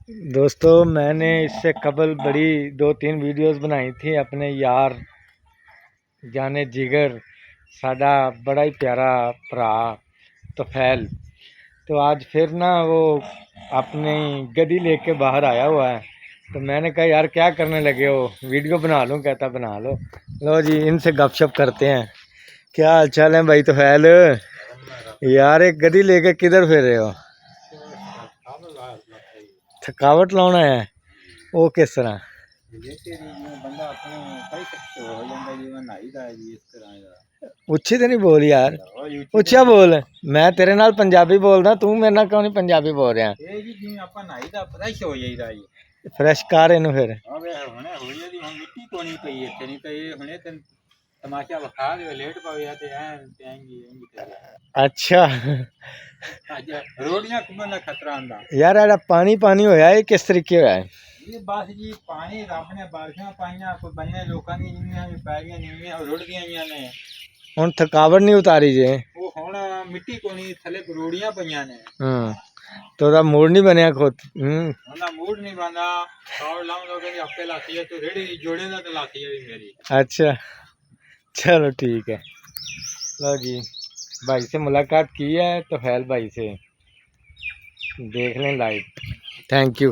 दोस्तों मैंने इससे कबल बड़ी 2-3 वीडियोस बनाई थी अपने यार जाने जिगर साडा बड़ा ही प्यारा भरा तोफैल। तो आज फिर ना वो अपनी गड्डी लेके बाहर आया हुआ है। तो मैंने कहा यार क्या करने लगे हो, वीडियो बना लूँ। कहता बना लो। लो जी इनसे गपशप करते हैं। क्या हाल चाल है भाई तोफैल? यार एक गड्डी लेके किधर फिर रहे हो? थकावट लाना है वो किस तरह? उच्ची तो नहीं बोल यार, उच्चा बोल। मैं तेरे नाल पंजाबी बोलदा, तू मेरे नाल क्यों नहीं पंजाबी बोल रहा? फ्रेश कर इनू फिर। अच्छा यार एड़ा पानी पानी होया है किस तरीके होया है? बस जी पानी रब ने बारिशां पाइयां, कोई बन्ने लोकां दी जिन्नियां भी पैलियां नीवियां रुड़ गईयां ने। हुण थकावट नहीं उतारी जे? ਉਹ ਹੁਣ ਮਿੱਟੀ ਕੋਣੀ ਥੱਲੇ ਰੋੜੀਆਂ ਪਈਆਂ ਨੇ। तो ਉਹਦਾ मूड नहीं बनया खुद? ਉਹਦਾ मूड नहीं बना। और लाऊं लोगे कि आपके लाती है तो रेडी जोड़े ना तो लाती है भी मेरी। अच्छा चलो ठीक है। लो जी भाई से मुलाकात की है तो फैल भाई से देख लें लाइव। Thank you.